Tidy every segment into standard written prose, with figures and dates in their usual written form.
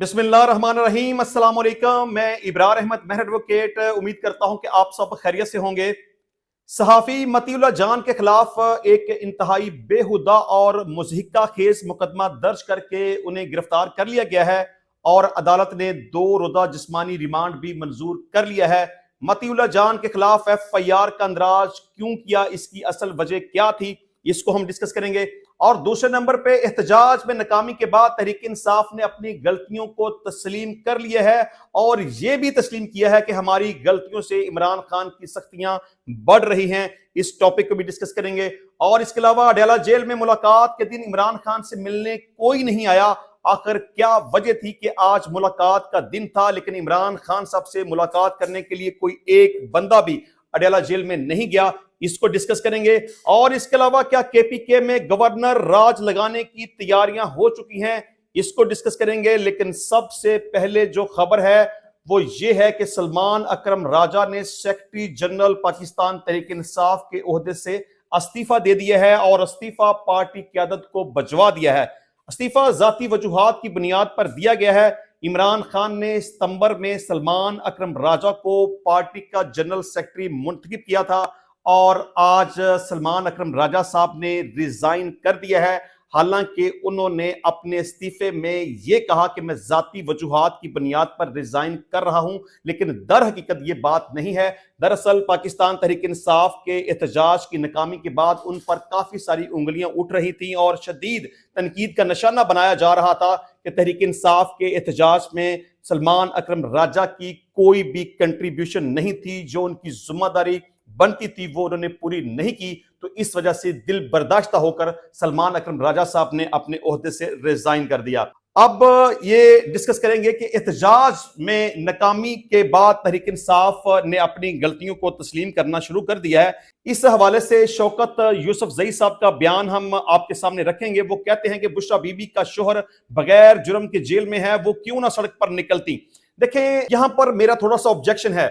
बिस्मिल्लाहिर्रहमानिर्रहीम। अस्सलाम वालेकुम। मैं इब्रार अहमद मेहर एडवोकेट उम्मीद करता हूं कि आप सब खैरियत से होंगे। सहाफ़ी मतीउल्लाह जान के खिलाफ एक इंतहाई बेहुदा और मुज़हिका खेज मुकदमा दर्ज करके उन्हें गिरफ्तार कर लिया गया है और अदालत ने 2 रोज़ा जिस्मानी रिमांड भी मंजूर कर लिया है। मतीउल्लाह जान के खिलाफ FIR का अंदराज क्यों किया, इसकी असल वजह क्या थी, इसको हम डिस्कस करेंगे। और दूसरे नंबर पे एहतजाज में नाकामी के बाद तहरीक इंसाफ ने अपनी गलतियों को तस्लीम कर लिया है और यह भी तस्लीम किया है कि हमारी गलतियों से इमरान खान की सख्तियां बढ़ रही हैं। इस टॉपिक को भी डिस्कस करेंगे। और इसके अलावा अडयाला जेल में मुलाकात के दिन इमरान खान से मिलने कोई नहीं आया। आखिर क्या वजह थी कि आज मुलाकात का दिन था लेकिन इमरान खान साहब से मुलाकात करने के लिए कोई एक बंदा भी अडयाला जेल में नहीं गया, इसको डिस्कस करेंगे। और इसके अलावा क्या KPK में गवर्नर राज लगाने की तैयारियां हो चुकी हैं, इसको डिस्कस करेंगे। लेकिन सबसे पहले जो खबर है वो ये है कि सलमान अकरम राजा ने सेक्रेटरी जनरल पाकिस्तान तहरीक इंसाफ के ओहदे से इस्तीफा दे दिया है और इस्तीफा पार्टी क़यादत को भिजवा दिया है। इस्तीफा जाती वजूहात की बुनियाद पर दिया गया है। इमरान खान ने सितंबर में सलमान अकरम राजा को पार्टी का जनरल सेक्रेटरी मुंतखब किया था और आज सलमान अकरम राजा साहब ने रिजाइन कर दिया है। हालांकि उन्होंने अपने इस्तीफे में यह कहा कि मैं जाती वजूहात की बुनियाद पर रिजाइन कर रहा हूं, लेकिन दर हकीकत यह बात नहीं है। दरअसल पाकिस्तान तहरीक इंसाफ के एहतजाज की नाकामी के बाद उन पर काफी सारी उंगलियां उठ रही थी और शदीद तनकीद का निशाना बनाया जा रहा था कि तहरीक इंसाफ के एहतजाज में सलमान अकरम राजा की कोई भी कंट्रीब्यूशन नहीं थी, जो उनकी जिम्मेदारी बनती थी वो उन्होंने पूरी नहीं की। तो इस वजह से दिल बर्दाश्त होकर सलमान अकरम राजा साहब ने अपने ओहदे से रिजाइन कर दिया। अब ये डिस्कस करेंगे कि एहतजाज में नाकामी के बाद तहरीक इंसाफ ने अपनी गलतियों को तस्लीम करना शुरू कर दिया है। इस हवाले से शौकत यूसुफजई साहब का बयान हम आपके सामने रखेंगे। वो कहते हैं कि बुशरा बीबी का शोहर बगैर जुर्म के जेल में है, वो क्यों ना सड़क पर निकलती। देखें, यहां पर मेरा थोड़ा सा ऑब्जेक्शन है।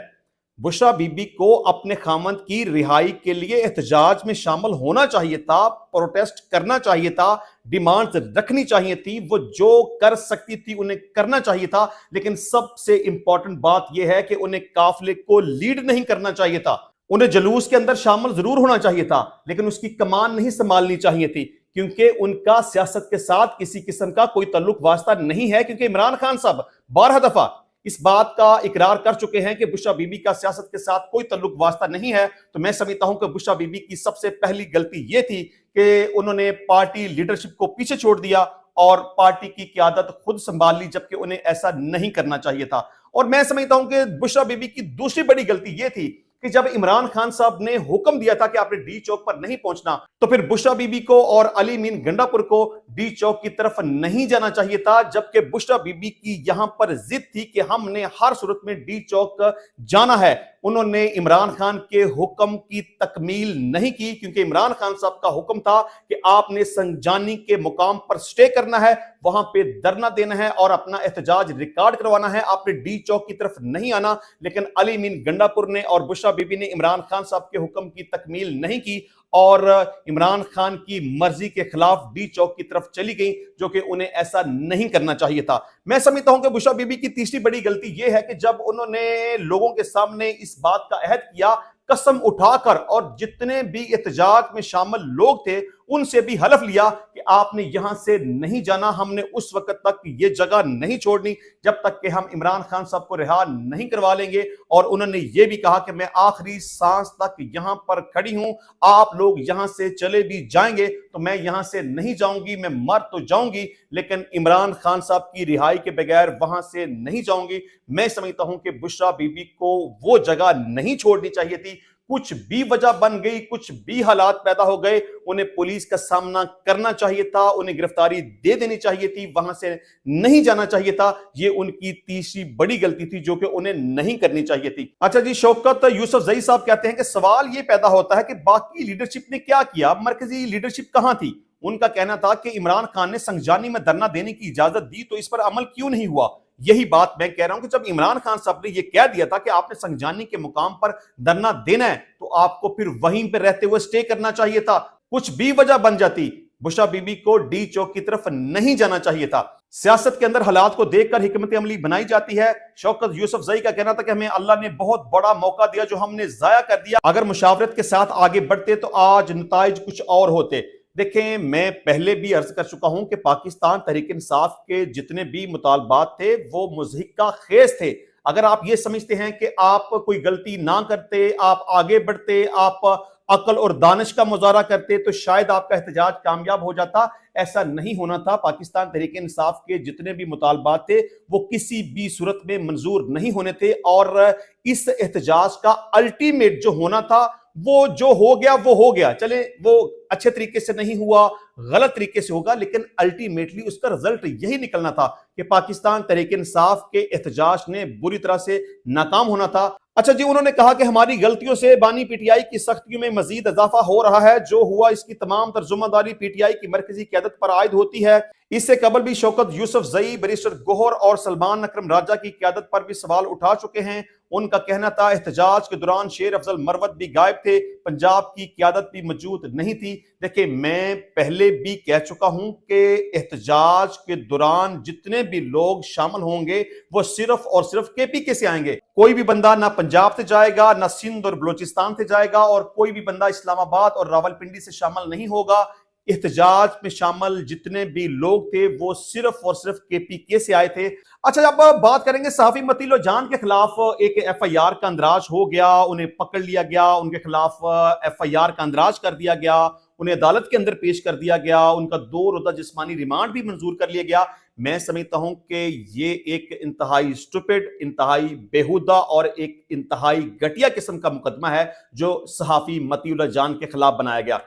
बुशरा बीबी को अपने खामंद की रिहाई के लिए एहतजाज में शामिल होना चाहिए था, प्रोटेस्ट करना चाहिए था, डिमांड्स रखनी चाहिए थी, वो जो कर सकती थी उन्हें करना चाहिए था। लेकिन सबसे इंपॉर्टेंट बात यह है कि उन्हें काफिले को लीड नहीं करना चाहिए था। उन्हें जुलूस के अंदर शामिल जरूर होना चाहिए था लेकिन उसकी कमान नहीं संभालनी चाहिए थी, क्योंकि उनका सियासत के साथ किसी किस्म का कोई तल्लुक वास्ता नहीं है। क्योंकि इमरान खान साहब 12 दफा इस बात का इकरार कर चुके हैं कि बुशरा बीबी का सियासत के साथ कोई तल्लुक वास्ता नहीं है। तो मैं समझता हूं कि बुशरा बीबी की सबसे पहली गलती यह थी कि उन्होंने पार्टी लीडरशिप को पीछे छोड़ दिया और पार्टी की क़यादत खुद संभाल ली, जबकि उन्हें ऐसा नहीं करना चाहिए था। और मैं समझता हूं कि बुशरा बीबी की दूसरी बड़ी गलती यह थी कि जब इमरान खान साहब ने हुक्म दिया था कि आपने डी चौक पर नहीं पहुंचना, तो फिर बुशरा बीबी को और अली मीन गंडापुर को डी चौक की तरफ नहीं जाना चाहिए था। जबकि बुशरा बीबी की यहां पर जिद थी कि हमने हर सूरत में डी चौक जाना है। उन्होंने इमरान खान के हुक्म की तकमील नहीं की, क्योंकि इमरान खान साहब का हुक्म था कि आपने संजानी के मुकाम पर स्टे करना है, वहां पे धरना देना है और अपना एहतजाज रिकॉर्ड करवाना है, आपने डी चौक की तरफ नहीं आना। लेकिन अली मीन गंडापुर ने और बुशरा बीबी ने इमरान खान साहब के हुक्म की तकमील नहीं की और इमरान खान की मर्जी के खिलाफ डी चौक की तरफ चली गई, जो कि उन्हें ऐसा नहीं करना चाहिए था। मैं समझता हूं कि बुशरा बीबी की तीसरी बड़ी गलती यह है कि जब उन्होंने लोगों के सामने इस बात का अहद किया, कसम उठाकर, और जितने भी एहतजाज में शामिल लोग थे उनसे भी हलफ लिया कि आपने यहां से नहीं जाना, हमने उस वक्त तक ये जगह नहीं छोड़नी जब तक कि हम इमरान खान साहब को रिहा नहीं करवा लेंगे। और उन्होंने ये भी कहा कि मैं आखिरी सांस तक यहां पर खड़ी हूं, आप लोग यहां से चले भी जाएंगे तो मैं यहां से नहीं जाऊंगी, मैं मर तो जाऊंगी लेकिन इमरान खान साहब की रिहाई के बगैर वहां से नहीं जाऊंगी। मैं समझता हूं कि बुशरा बीबी को वो जगह नहीं छोड़नी चाहिए थी। कुछ भी वजह बन गई, कुछ भी हालात पैदा हो गए, उन्हें पुलिस का सामना करना चाहिए था, उन्हें गिरफ्तारी दे देनी चाहिए थी, वहां से नहीं जाना चाहिए था। ये उनकी तीसरी बड़ी गलती थी जो कि उन्हें नहीं करनी चाहिए थी। अच्छा जी, शौकत यूसुफजई साहब कहते हैं कि सवाल ये पैदा होता है कि बाकी लीडरशिप ने क्या किया, मरकजी लीडरशिप कहां थी। उनका कहना था कि इमरान खान ने संजानी में धरना देने की इजाजत दी तो इस पर अमल क्यों नहीं हुआ। यही बात मैं कह रहा हूं कि जब इमरान खान साहब ने यह कह दिया था कि आपने संजानी के मुकाम पर धरना देना है तो आपको फिर वहीं पर रहते हुए स्टे करना चाहिए था। कुछ भी वजह बन जाती, बुशरा बीबी को डी चौक की तरफ नहीं जाना चाहिए था। सियासत के अंदर हालात को देखकर हिकमत अमली बनाई जाती है। शौकत यूसुफजई का कहना था कि हमें अल्लाह ने बहुत बड़ा मौका दिया जो हमने जाया कर दिया, अगर मुशावरत के साथ आगे बढ़ते तो आज नताइज कुछ और होते। देखें, मैं पहले भी अर्ज कर चुका हूं कि पाकिस्तान तहरीक इंसाफ के जितने भी मुतालबात थे वो मुज़हिका खेज थे। अगर आप ये समझते हैं कि आप कोई गलती ना करते, आप आगे बढ़ते, आप अकल और दानिश का मुजाहरा करते तो शायद आपका एहतजाज कामयाब हो जाता। ऐसा नहीं होना था। पाकिस्तान तहरीक इंसाफ के जितने भी मुतालबात थे वो किसी भी सूरत में मंजूर नहीं होने थे, और इस एहतजाज का अल्टीमेट जो होना था वो जो हो गया वो हो गया। चले वो अच्छे तरीके से नहीं हुआ, गलत तरीके से होगा, लेकिन अल्टीमेटली उसका रिजल्ट यही निकलना था कि पाकिस्तान तहरीक इंसाफ के एहतजाज ने बुरी तरह से नाकाम होना था। अच्छा जी, उन्होंने कहा कि हमारी गलतियों से बानी पीटीआई की सख्तियों में मजीद इजाफा हो रहा है। जो हुआ इसकी तमाम तर्जुमादारी पीटीआई की मरकजी क़यादत पर आयद होती है। इससे कबल भी शौकत यूसुफजई, बैरिस्टर गोहर और सलमान अकरम राजा की क़यादत पर भी सवाल उठा चुके हैं। उनका कहना था एहतजाज के दौरान शेर अफजल मरवत भी गायब थे, पंजाब की क़यादत भी मौजूद नहीं थी। देखिए, मैं पहले भी कह चुका हूं कि एहतजाज के दौरान जितने भी लोग शामिल होंगे वो सिर्फ और सिर्फ केपीके से आएंगे। कोई भी बंदा ना पंजाब से जाएगा, ना सिंध और बलोचिस्तान से जाएगा, और कोई भी बंदा इस्लामाबाद और रावलपिंडी से शामिल नहीं होगा। एहतजाज में शामिल जितने भी लोग थे वो सिर्फ और सिर्फ केपीके से आए थे। अच्छा, अब बात करेंगे सहाफी मतीलो जान के खिलाफ एक एफआईआर का अंदराज हो गया, उन्हें पकड़ लिया गया, उनके खिलाफ एफआईआर का अंदराज कर दिया गया, उन्हें अदालत के अंदर पेश कर दिया गया, उनका 2 रोजा जिस्मानी रिमांड भी मंजूर कर लिया गया। मैं समझता हूं कि ये एक इंतहाई स्टूपिड, इंतहाई बेहुदा और एक इंतहाई घटिया किस्म का मुकदमा है जो सहाफी मतीउल्लाह जान के खिलाफ बनाया गया।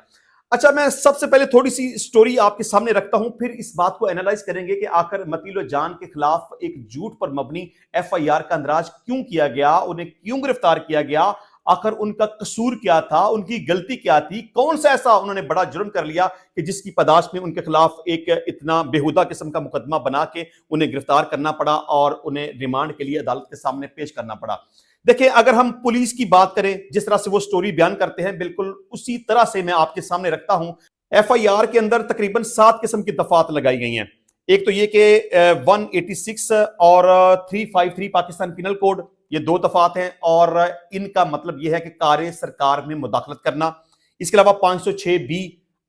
अच्छा, मैं सबसे पहले थोड़ी सी स्टोरी आपके सामने रखता हूं, फिर इस बात को एनालाइज करेंगे कि आखिर मतीउल्लाह जान के खिलाफ एक झूठ पर मबनी एफआईआर का अंदराज क्यों किया गया, उन्हें क्यों गिरफ्तार किया गया, आखिर उनका कसूर क्या था, उनकी गलती क्या थी, कौन सा ऐसा उन्होंने बड़ा जुर्म कर लिया कि जिसकी पदाश में उनके खिलाफ एक इतना बेहुदा किस्म का मुकदमा बना के उन्हें गिरफ्तार करना पड़ा और उन्हें रिमांड के लिए अदालत के सामने पेश करना पड़ा। देखिए, अगर हम पुलिस की बात करें, जिस तरह से वो स्टोरी बयान करते हैं, बिल्कुल उसी तरह से मैं आपके सामने रखता हूं। एफआईआर के अंदर तकरीबन 7 किस्म की दफात लगाई गई हैं। एक तो ये कि 186 और 353 पाकिस्तान पिनल कोड, ये 2 दफात हैं, और इनका मतलब यह है कि कार्य सरकार में मुदाखलत करना। इसके अलावा 506 बी,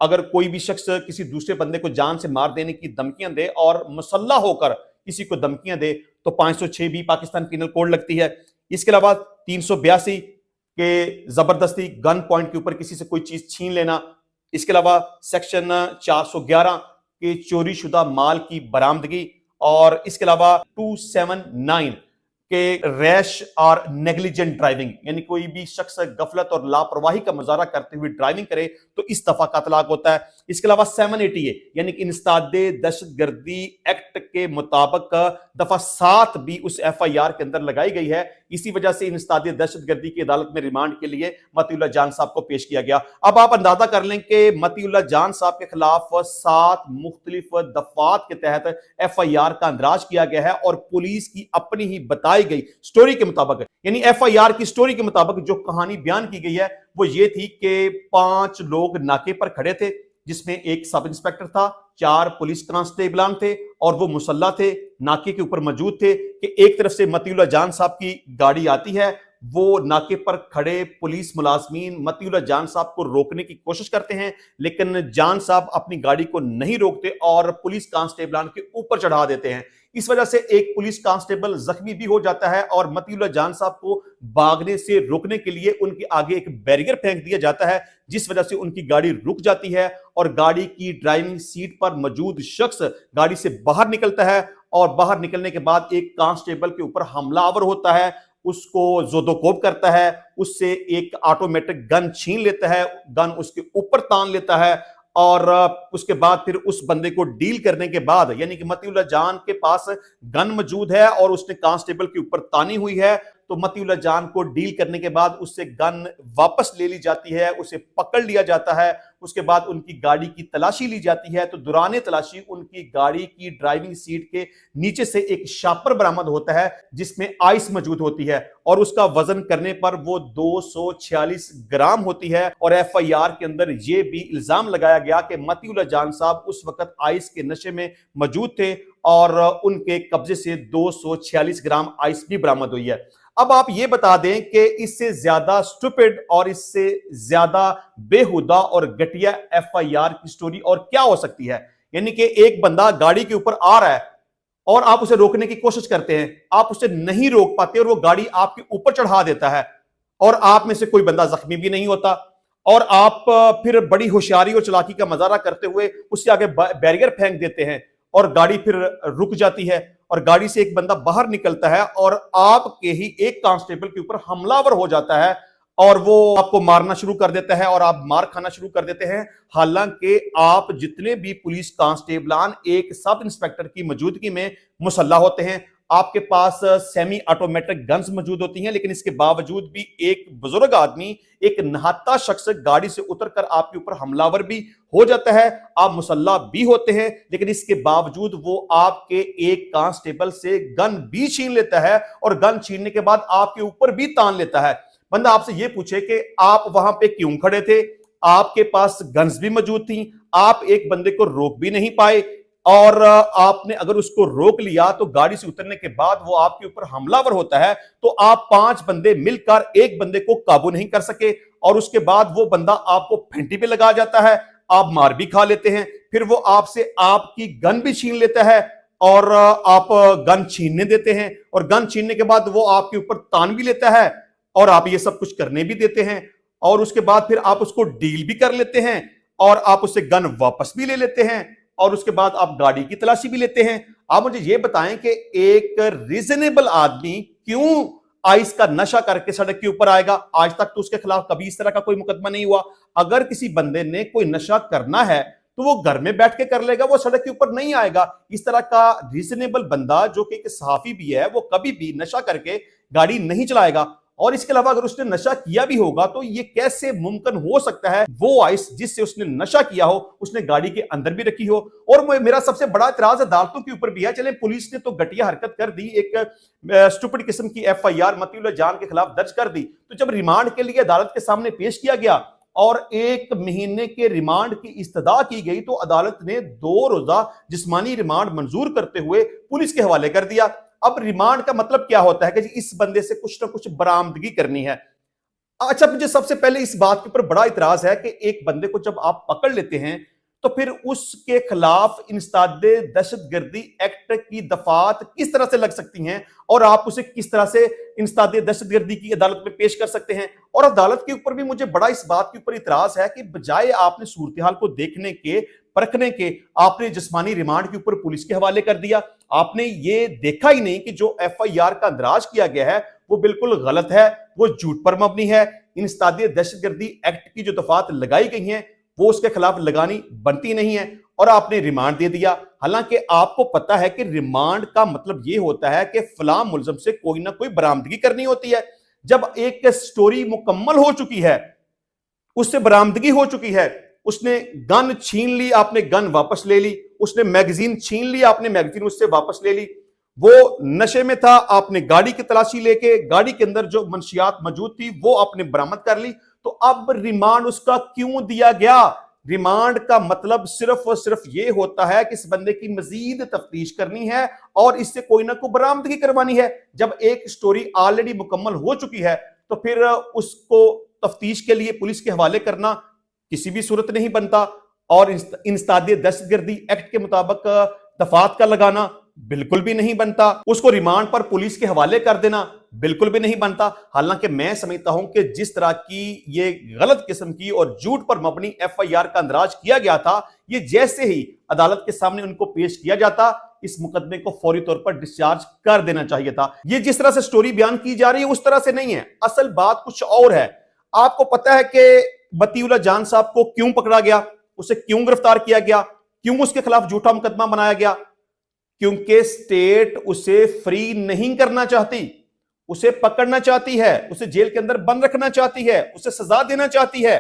अगर कोई भी शख्स किसी दूसरे बंदे को जान से मार देने की धमकियां दे और मुसल्ला होकर किसी को धमकियां दे तो 506 बी पाकिस्तान पिनल कोड लगती है। इसके अलावा 382 के जबरदस्ती गन पॉइंट के ऊपर किसी से कोई चीज छीन लेना। इसके अलावा सेक्शन 411 के चोरी शुदा माल की बरामदगी, और इसके अलावा 279 के रैश और नेग्लिजेंट ड्राइविंग, यानी कोई भी शख्स गफलत और लापरवाही का मुजाहरा करते हुए ड्राइविंग करे तो इस दफा का तलाक होता है। इसके अलावा 780 यानी कि इंसदादे दहशतगर्दी एक्ट के मुताबिक दफा 7 भी उस एफआईआर के अंदर लगाई गई है। इसी वजह से इंसदादे दहशतगर्दी की अदालत में रिमांड के लिए मतीउल्लाह जान साहब को पेश किया गया। अब आप अंदाजा कर लें कि मतीउल्लाह जान साहब के खिलाफ 7 मुख्तलिफ दफात के तहत एफआईआर का अंदराज किया गया है, और पुलिस की अपनी ही बताई गई स्टोरी के मुताबिक, यानी एफआईआर की स्टोरी के मुताबिक जो कहानी बयान की गई है वो ये थी कि 5 लोग नाके पर खड़े थे, जिसमें एक सब इंस्पेक्टर था, 4 पुलिस कांस्टेबलान थे, और वो मुसल्ला थे, नाके के ऊपर मौजूद थे कि एक तरफ से मतीउल्लाह जान साहब की गाड़ी आती है, वो नाके पर खड़े पुलिस मुलाजमीन मतीउल्लाह जान साहब को रोकने की कोशिश करते हैं, लेकिन जान साहब अपनी गाड़ी को नहीं रोकते और पुलिस कांस्टेबलान के ऊपर चढ़ा देते हैं। इस वजह से एक पुलिस कांस्टेबल जख्मी भी हो जाता है, और मतीउल्लाह जान साहब को भागने से रोकने के लिए उनके आगे एक बैरियर फेंक दिया जाता है, जिस वजह से उनकी गाड़ी रुक जाती है, और गाड़ी की ड्राइविंग सीट पर मौजूद शख्स गाड़ी से बाहर निकलता है, और बाहर निकलने के बाद एक कांस्टेबल के ऊपर हमलावर होता है, उसको जोदोकोब करता है, उससे एक ऑटोमेटिक गन छीन लेता है, गन उसके ऊपर तान लेता है, और उसके बाद फिर उस बंदे को डील करने के बाद, यानी कि मतीउल्लाह जान के पास गन मौजूद है और उसने कांस्टेबल के ऊपर तानी हुई है, तो मतीउल्लाह जान को डील करने के बाद उससे गन वापस ले ली जाती है, उसे पकड़ लिया जाता है। उसके बाद उनकी गाड़ी की तलाशी ली जाती है। तो दौरान तलाशी उनकी गाड़ी की ड्राइविंग सीट के नीचे से एक शापर बरामद होता है जिसमें आइस मौजूद होती है और उसका वजन करने पर वो 246 ग्राम होती है। और एफआईआर के अंदर यह भी इल्जाम लगाया गया कि मतीउल्लाह जान साहब उस वक्त आइस के नशे में मौजूद थे और उनके कब्जे से 246 ग्राम आइस भी बरामद हुई है। अब आप ये बता दें कि इससे ज्यादा स्टूपिड और इससे ज्यादा बेहुदा और घटिया एफआईआर की स्टोरी और क्या हो सकती है। यानी कि एक बंदा गाड़ी के ऊपर आ रहा है और आप उसे रोकने की कोशिश करते हैं, आप उसे नहीं रोक पाते और वो गाड़ी आपके ऊपर चढ़ा देता है और आप में से कोई बंदा जख्मी भी नहीं होता और आप फिर बड़ी होशियारी और चालाकी का मजारा करते हुए उसके आगे बैरियर फेंक देते हैं और गाड़ी फिर रुक जाती है और गाड़ी से एक बंदा बाहर निकलता है और आपके ही एक कांस्टेबल के ऊपर हमलावर हो जाता है और वो आपको मारना शुरू कर देता है और आप मार खाना शुरू कर देते हैं। हालांकि आप जितने भी पुलिस कांस्टेबलान एक सब इंस्पेक्टर की मौजूदगी में मुसल्ला होते हैं, आपके पास सेमी ऑटोमेटिक गन्स मौजूद होती हैं, लेकिन इसके बावजूद भी एक बुजुर्ग आदमी, एक नहाता शख्स गाड़ी से उतरकर आपके ऊपर हमलावर भी हो जाता है। आप मुसल्ला भी होते हैं, लेकिन इसके बावजूद वो आपके एक कांस्टेबल से गन भी छीन लेता है और गन छीनने के बाद आपके ऊपर भी तान लेता है। बंदा आपसे ये पूछे कि आप वहां पे क्यों खड़े थे, आपके पास गन्स भी मौजूद थी, आप एक बंदे को रोक भी नहीं पाए और आपने अगर उसको रोक लिया तो गाड़ी से उतरने के बाद वो आपके ऊपर हमलावर होता है तो आप 5 बंदे मिलकर एक बंदे को काबू नहीं कर सके और उसके बाद वो बंदा आपको फेंटी पे लगा जाता है, आप मार भी खा लेते हैं, फिर वो आपसे आपकी गन भी छीन लेता है और आप गन छीनने देते हैं और गन छीनने के बाद वो आपके ऊपर तान भी लेता है और आप ये सब कुछ करने भी देते हैं और उसके बाद फिर आप उसको डील भी कर लेते हैं और आप उससे गन वापस भी ले लेते हैं और उसके बाद आप गाड़ी की तलाशी भी लेते हैं। आप मुझे ये बताएं कि एक रीजनेबल आदमी क्यों आइस का नशा करके सड़क के ऊपर आएगा? आज तक तो उसके खिलाफ कभी इस तरह का कोई मुकदमा नहीं हुआ। अगर किसी बंदे ने कोई नशा करना है तो वो घर में बैठ के कर लेगा, वो सड़क के ऊपर नहीं आएगा। इस तरह का रीजनेबल बंदा जो कि एक सहाफी भी है वो कभी भी नशा करके गाड़ी नहीं चलाएगा। और इसके अलावा अगर उसने नशा किया भी होगा तो ये कैसे मुमकिन हो सकता है वो आइस जिससे उसने नशा किया हो उसने गाड़ी के अंदर भी रखी हो। और मेरा सबसे बड़ा इतराज अदालतों के ऊपर भी है। चले पुलिस ने तो घटिया हरकत कर दी, एक स्टूपिड किस्म की एफआईआर मतीउल्लाह जान के खिलाफ दर्ज कर दी, तो जब रिमांड के लिए अदालत के सामने पेश किया गया और 1 महीने के रिमांड की इस्तदा की गई तो अदालत ने 2 रोजा जिस्मानी रिमांड मंजूर करते हुए पुलिस के हवाले कर दिया। अब रिमांड का मतलब क्या होता है कि जी इस बंदे से कुछ ना कुछ बरामदगी करनी है। अच्छा, मुझे सबसे पहले इस बात के ऊपर बड़ा इतराज है कि एक बंदे को जब आप पकड़ लेते हैं तो फिर उसके खिलाफ इंसदादे दहशतगर्दी एक्ट की दफात किस तरह से लग सकती हैं और आप उसे किस तरह से इंसदादे दहशतगर्दी की अदालत में पेश कर सकते हैं। और अदालत के ऊपर भी मुझे बड़ा इस बात के ऊपर इतराज है कि बजाय आपने सूरत हाल को देखने के, परखने के, आपने जिस्मानी रिमांड के ऊपर पुलिस के हवाले कर दिया। आपने ये देखा ही नहीं कि जो एफआईआर का अंदराज किया गया है वो बिल्कुल गलत है, वो झूठ पर मबनी है। इंसदादे दहशतगर्दी एक्ट की जो दफात लगाई गई हैं वो उसके खिलाफ लगानी बनती नहीं है और आपने रिमांड दे दिया। हालांकि आपको पता है कि रिमांड का मतलब यह होता है कि फलां मुलजम से कोई ना कोई बरामदगी करनी होती है। जब एक स्टोरी मुकम्मल हो चुकी है, उससे बरामदगी हो चुकी है, उसने गन छीन ली, आपने गन वापस ले ली, उसने मैगजीन छीन ली, आपने मैगजीन उससे वापस ले ली, वो नशे में था, आपने गाड़ी की तलाशी लेके गाड़ी के अंदर जो मंशियात मौजूद थी वो आपने बरामद कर ली, तो अब रिमांड उसका क्यों दिया गया? रिमांड का मतलब सिर्फ और सिर्फ ये होता है कि इस बंदे की मजीद तफ्तीश करनी है और इससे कोई ना कोई बरामदगी करवानी है। जब एक स्टोरी ऑलरेडी मुकम्मल हो चुकी है तो फिर उसको तफ्तीश के लिए पुलिस के हवाले करना किसी भी सूरत नहीं बनता और इंसदादे दहशतगर्दी एक्ट के मुताबिक दफात का लगाना बिल्कुल भी नहीं बनता। उसको रिमांड पर पुलिस के हवाले कर देना बिल्कुल भी नहीं बनता। हालांकि मैं समझता हूं कि जिस तरह की ये गलत किस्म की और झूठ पर मबनी एफआईआर का अंदराज किया गया था, ये जैसे ही अदालत के सामने उनको पेश किया जाता इस मुकदमे को फौरी तौर पर डिस्चार्ज कर देना चाहिए था। ये जिस तरह से स्टोरी बयान की जा रही है उस तरह से नहीं है, असल बात कुछ और है। आपको पता है कि मतीउल्लाह जान साहब को क्यों पकड़ा गया, उसे क्यों गिरफ्तार किया गया, क्यों उसके खिलाफ झूठा मुकदमा बनाया गया? क्योंकि स्टेट उसे फ्री नहीं करना चाहती, उसे पकड़ना चाहती है, उसे जेल के अंदर बंद रखना चाहती है, उसे सजा देना चाहती है।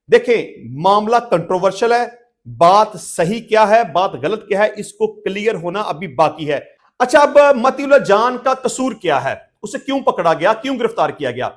देखें, मामला कंट्रोवर्शियल है, बात सही क्या है, बात गलत क्या है, इसको क्लियर होना अभी बाकी है। अच्छा, अब मतीउल्लाह जान का कसूर क्या है, उसे क्यों पकड़ा गया, क्यों गिरफ्तार किया गया?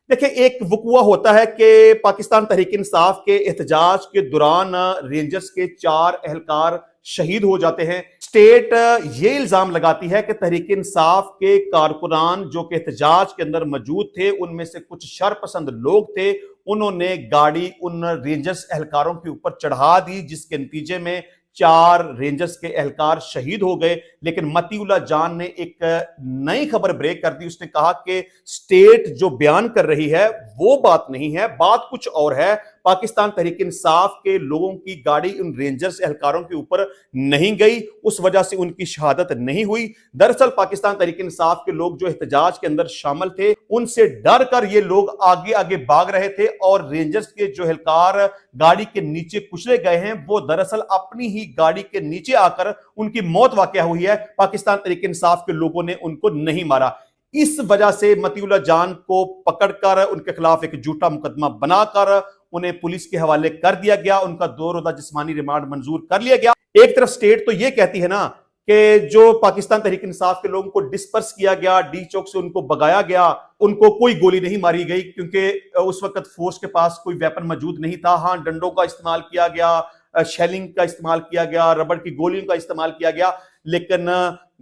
देखिए, एक वकुआ होता है कि पाकिस्तान तहरीक इंसाफ के एहतजाज के दौरान रेंजर्स के 4 एहलकार शहीद हो जाते हैं। स्टेट ये इल्जाम लगाती है कि तहरीक इंसाफ के कारकुनान जो कि एहतजाज के अंदर मौजूद थे, उनमें से कुछ शरपसंद लोग थे, उन्होंने गाड़ी उन रेंजर्स एहलकारों के ऊपर चढ़ा दी, जिसके नतीजे में 4 रेंजर्स के एहलकार शहीद हो गए। लेकिन मतीउल्लाह जान ने एक नई खबर ब्रेक कर दी। उसने कहा कि स्टेट जो बयान कर रही है वो बात नहीं है, बात कुछ और है। पाकिस्तान तहरीक इंसाफ के लोगों की गाड़ी उन रेंजर्स एहलकारों के ऊपर नहीं गई, उस वजह से उनकी शहादत नहीं हुई। दरअसल पाकिस्तान तहरीक इंसाफ के लोग जो एहतजाज के अंदर शामिल थे, उनसे डर कर ये लोग आगे आगे भाग रहे थे और रेंजर्स के जो एहलकार गाड़ी के नीचे कुचले गए हैं, वो दरअसल अपनी ही गाड़ी के नीचे आकर उनकी मौत वाकया हुई है। पाकिस्तान तहरीक इंसाफ के लोगों ने उनको नहीं मारा। इस वजह से मतीउल्लाह जान को पकड़कर उनके खिलाफ एक झूठा मुकदमा बनाकर उन्हें पुलिस के हवाले कर दिया गया। उनका 2 रोजा जिस्मानी रिमांड मंजूर कर लिया गया। एक तरफ स्टेट तो यह कहती है ना कि जो पाकिस्तान तहरीक इंसाफ के लोगों को डिस्पर्स किया गया, डी चौक से उनको भगाया गया, उनको कोई गोली नहीं मारी गई क्योंकि उस वक्त फोर्स के पास कोई वेपन मौजूद नहीं था। हाँ, डंडों का इस्तेमाल किया गया, शेलिंग का इस्तेमाल किया गया, रबड़ की गोलियों का इस्तेमाल किया गया, लेकिन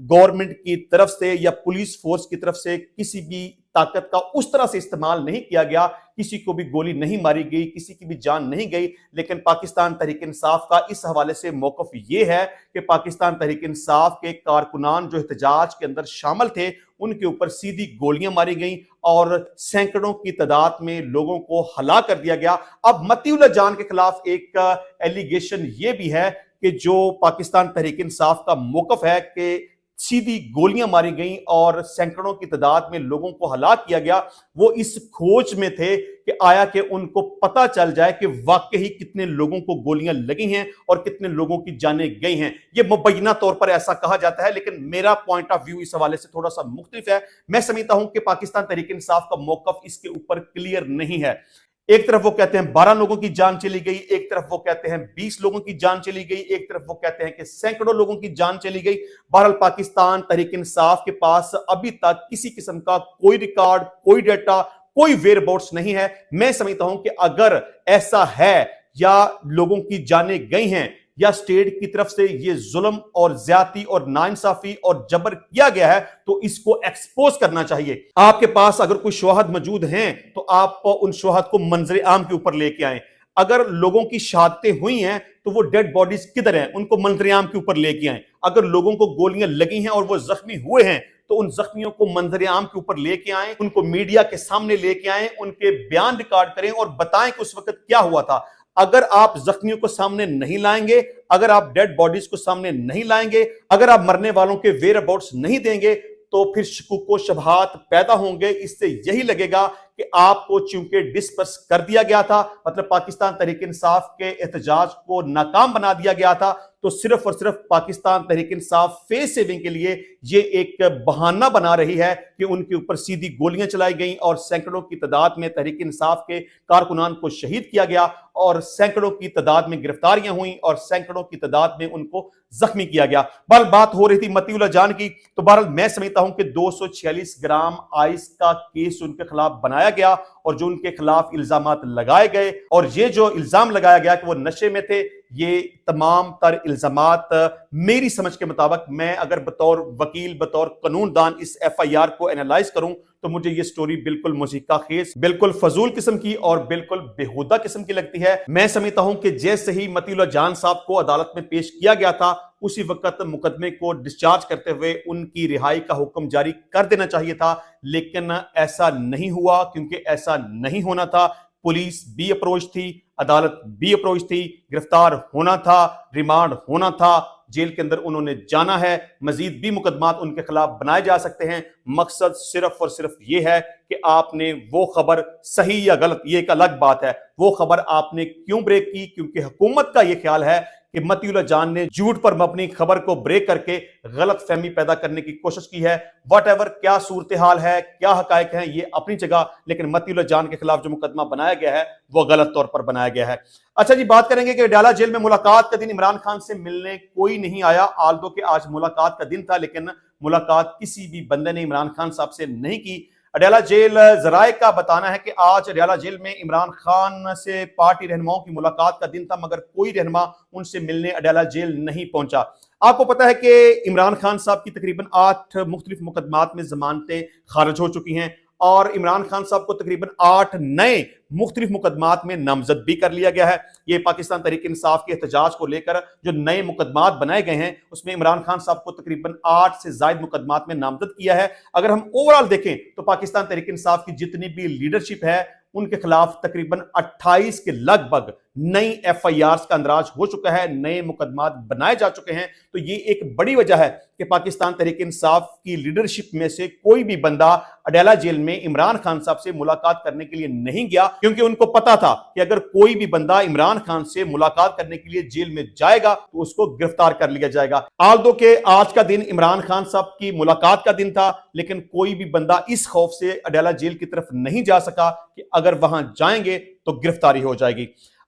गवर्नमेंट की तरफ से या पुलिस फोर्स की तरफ से किसी भी ताकत का उस तरह से इस्तेमाल नहीं किया गया। किसी को भी गोली नहीं मारी गई, किसी की भी जान नहीं गई। लेकिन पाकिस्तान तहरीक इंसाफ का इस हवाले से मौकफ ये है कि पाकिस्तान तहरीक इंसाफ के कारकुनान जो एहतजाज के अंदर शामिल थे, उनके ऊपर सीधी गोलियां मारी गई और सैकड़ों की तादाद में लोगों को हलाक कर दिया गया। अब मतीउल्लाह जान के खिलाफ एक एलिगेशन ये भी है कि जो पाकिस्तान तहरीक इंसाफ का मौकफ है कि सीधी गोलियां मारी गई और सैकड़ों की तादाद में लोगों को हलाक किया गया, वो इस खोज में थे कि आया कि उनको पता चल जाए कि वाकई कितने लोगों को गोलियां लगी हैं और कितने लोगों की जानें गई हैं। ये मुबैना तौर पर ऐसा कहा जाता है, लेकिन मेरा पॉइंट ऑफ व्यू इस हवाले से थोड़ा सा मुख्तलिफ है। मैं समझता हूं कि पाकिस्तान तहरीक इंसाफ का मौकफ इसके ऊपर क्लियर नहीं है। एक तरफ वो कहते हैं 12 लोगों की जान चली गई, एक तरफ वो कहते हैं 20 लोगों की जान चली गई, एक तरफ वो कहते हैं कि सैकड़ों लोगों की जान चली गई। बहरहाल पाकिस्तान तहरीक इंसाफ के पास अभी तक किसी किस्म का कोई रिकॉर्ड, कोई डेटा, कोई वेयरअबाउट्स नहीं है। मैं समझता हूं कि अगर ऐसा है या लोगों की जानें गई हैं या स्टेट की तरफ से ये जुल्म और ज्यादती और नाइंसाफी और जबर किया गया है, तो इसको एक्सपोज करना चाहिए। आपके पास अगर कोई शवाहद मौजूद हैं तो आप उन शवाहद को मंजर आम के ऊपर लेके आए। अगर लोगों की शहादतें हुई हैं तो वो डेड बॉडीज किधर हैं, उनको मंजर आम के ऊपर लेके आए। अगर लोगों को गोलियां लगी हैं और वो जख्मी हुए हैं तो उन जख्मियों को मंजर आम के ऊपर लेके आए, उनको मीडिया के सामने लेके आए, उनके बयान रिकॉर्ड करें और बताएं कि उस वक्त क्या हुआ था। अगर आप जख्मियों को सामने नहीं लाएंगे, अगर आप डेड बॉडीज को सामने नहीं लाएंगे, अगर आप मरने वालों के वेयर अबाउट्स नहीं देंगे, तो फिर शकूक व शुबहात पैदा होंगे। इससे यही लगेगा कि आपको चूंकि डिस्पर्स कर दिया गया था, मतलब पाकिस्तान तहरीक इंसाफ के एहतजाज को नाकाम बना दिया गया था, तो सिर्फ और सिर्फ पाकिस्तान तहरीक इंसाफ फेस सेविंग के लिए ये एक बहाना बना रही है कि उनके ऊपर सीधी गोलियां चलाई गई और सैकड़ों की तादाद में तहरीक इंसाफ के कारकुनान को शहीद किया गया और सैकड़ों की तादाद में गिरफ्तारियां हुई और सैकड़ों की तादाद में उनको जख्मी किया गया। बहरहाल बात हो रही थी मतीउल्लाह जान की, तो बहरहाल मैं समझता हूं कि 246 ग्राम आइस का केस उनके खिलाफ बनाया गया और जो उनके खिलाफ इल्जामात लगाए गए और ये जो इल्जाम लगाया गया कि वो नशे में थे, ये तमाम तर इल्जामात मेरी समझ के मुताबिक, मैं अगर बतौर वकील, बतौर कानूनदान इस FIR को एनालाइज करूं तो मुझे ये स्टोरी बिल्कुल मुज़ीका खेज, बिल्कुल फजूल किस्म की और बिल्कुल बेहुदा किस्म की लगती है। मैं समझता हूं कि जैसे ही मतीउल्लाह जान साहब को अदालत में पेश किया गया था, उसी वक्त मुकदमे को डिस्चार्ज करते हुए उनकी रिहाई का हुक्म जारी कर देना चाहिए था, लेकिन ऐसा नहीं हुआ। क्योंकि ऐसा नहीं होना था, पुलिस भी अप्रोच थी, अदालत भी अप्रोच थी, गिरफ्तार होना था, रिमांड होना था, जेल के अंदर उन्होंने जाना है, मजीद भी मुकदमात उनके खिलाफ बनाए जा सकते हैं। मकसद सिर्फ और सिर्फ ये है कि आपने वो खबर, सही या गलत ये एक अलग बात है, वो खबर आपने क्यों ब्रेक की? क्योंकि हुकूमत का ये ख्याल है کہ متی اللہ جان نے جھوٹ پر مبنی خبر کو بریک کر کے غلط فہمی پیدا کرنے کی کوشش کی ہے۔ واٹ ایور کیا صورتحال ہے، کیا حقائق ہیں، یہ اپنی جگہ، لیکن متی اللہ جان کے خلاف جو مقدمہ بنایا گیا ہے وہ غلط طور پر بنایا گیا ہے۔ اچھا جی، بات کریں گے کہ اڈیالہ جیل میں ملاقات کا دن عمران خان سے ملنے کوئی نہیں آیا، آلدو کہ آج ملاقات کا دن تھا، لیکن ملاقات کسی بھی بندے نے عمران خان صاحب سے نہیں کی۔ اڈیالہ جیل ذرائع کا بتانا ہے کہ آج اڈیالہ جیل میں عمران خان سے پارٹی رہنماؤں کی ملاقات کا دن تھا، مگر کوئی رہنما ان سے ملنے اڈیالہ جیل نہیں پہنچا۔ آپ کو پتا ہے کہ عمران خان صاحب کی تقریباً 8 مختلف مقدمات میں ضمانتیں خارج ہو چکی ہیں، اور عمران خان صاحب کو تقریباً 8 نئے مختلف مقدمات میں نامزد بھی کر لیا گیا ہے۔ یہ پاکستان تحریک انصاف کے احتجاج کو لے کر جو نئے مقدمات بنائے گئے ہیں اس میں عمران خان صاحب کو تقریباً 8 سے زائد مقدمات میں نامزد کیا ہے۔ اگر ہم اوورال دیکھیں تو پاکستان تحریک انصاف کی جتنی بھی لیڈرشپ ہے ان کے خلاف تقریباً 28 کے لگ بھگ نئی ایف آئی آرز کا اندراج ہو چکا ہے، نئے مقدمات بنائے جا چکے ہیں۔ تو یہ ایک بڑی وجہ ہے کہ پاکستان تحریک انصاف کی لیڈرشپ میں سے کوئی بھی بندہ اڈیالہ جیل میں عمران خان صاحب سے ملاقات کرنے کے لیے نہیں گیا، کیونکہ ان کو پتا تھا کہ اگر کوئی بھی بندہ عمران خان سے ملاقات کرنے کے لیے جیل میں جائے گا تو اس کو گرفتار کر لیا جائے گا۔ آلدو کہ آج کا دن عمران خان صاحب کی ملاقات کا دن تھا، لیکن کوئی بھی بندہ اس خوف سے اڈیالہ جیل کی طرف نہیں جا سکا کہ اگر وہاں جائیں گے تو گرفتاری ہو جائے گی۔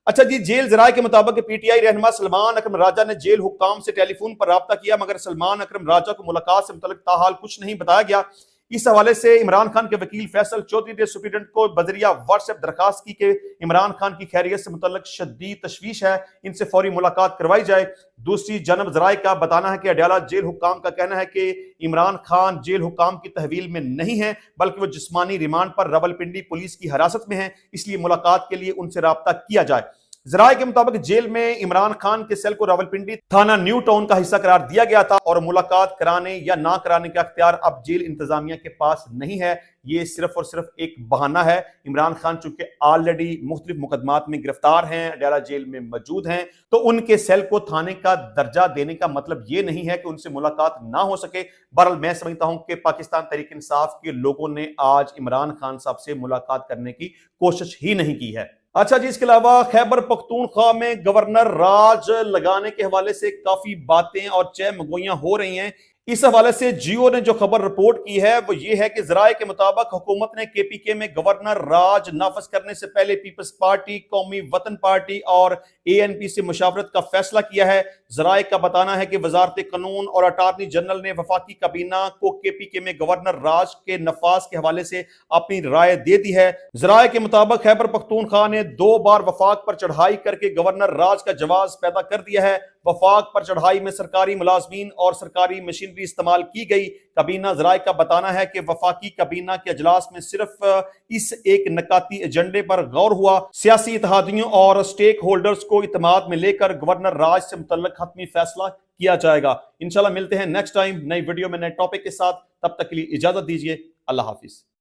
اچھا جی، جیل ذرائع کے مطابق پی ٹی آئی رہنما سلمان اکرم راجہ نے جیل حکام سے ٹیلی فون پر رابطہ کیا، مگر سلمان اکرم راجہ کو ملاقات سے متعلق تاحال کچھ نہیں بتایا گیا۔ اس حوالے سے عمران خان کے وکیل فیصل چودھری نے سپرنٹنڈنٹ کو بذریعہ واٹس ایپ درخواست کی کہ عمران خان کی خیریت سے متعلق شدید تشویش ہے، ان سے فوری ملاقات کروائی جائے۔ دوسری جانب ذرائع کا بتانا ہے کہ اڈیالہ جیل حکام کا کہنا ہے کہ عمران خان جیل حکام کی تحویل میں نہیں ہے، بلکہ وہ جسمانی ریمانڈ پر راولپنڈی پولیس کی حراست میں ہیں، اس لیے ملاقات کے لیے ان سے رابطہ کیا جائے۔ ذرائع کے مطابق جیل میں عمران خان کے سیل کو راولپنڈی تھانہ نیو ٹاؤن کا حصہ قرار دیا گیا تھا، اور ملاقات کرانے یا نہ کرانے کا اختیار اب جیل انتظامیہ کے پاس نہیں ہے۔ یہ صرف اور صرف ایک بہانہ ہے۔ عمران خان چونکہ آلریڈی مختلف مقدمات میں گرفتار ہیں، اڈیالہ جیل میں موجود ہیں، تو ان کے سیل کو تھانے کا درجہ دینے کا مطلب یہ نہیں ہے کہ ان سے ملاقات نہ ہو سکے۔ بہرحال میں سمجھتا ہوں کہ پاکستان تحریک انصاف کے لوگوں نے آج عمران خان صاحب سے ملاقات کرنے کی کوشش ہی نہیں کی ہے۔ اچھا جی، اس کے علاوہ خیبر پختونخوا میں گورنر راج لگانے کے حوالے سے کافی باتیں اور چہ مگوئیاں ہو رہی ہیں۔ اس حوالے سے جیو نے جو خبر رپورٹ کی ہے وہ یہ ہے کہ ذرائع کے مطابق حکومت نے کے پی کے میں گورنر راج نافذ کرنے سے پہلے پیپلز پارٹی، قومی وطن پارٹی اور اے این پی سے مشاورت کا فیصلہ کیا ہے۔ ذرائع کا بتانا ہے کہ وزارت قانون اور اٹارنی جنرل نے وفاقی کابینہ کو کے پی کے میں گورنر راج کے نفاذ کے حوالے سے اپنی رائے دے دی ہے۔ ذرائع کے مطابق خیبر پختونخوا نے 2 بار وفاق پر چڑھائی کر کے گورنر راج کا جواز پیدا کر دیا ہے۔ وفاق پر چڑھائی میں سرکاری ملازمین اور سرکاری مشینری استعمال کی گئی۔ کابینہ ذرائع کا بتانا ہے کہ وفاقی کابینہ کے اجلاس میں صرف اس ایک نکاتی ایجنڈے پر غور ہوا، سیاسی اتحادیوں اور سٹیک ہولڈرز کو اعتماد میں لے کر گورنر راج سے متعلق حتمی فیصلہ کیا جائے گا۔ انشاءاللہ ملتے ہیں نیکسٹ ٹائم نئی ویڈیو میں نئے ٹاپک کے ساتھ، تب تک کے لیے اجازت دیجیے۔ اللہ حافظ۔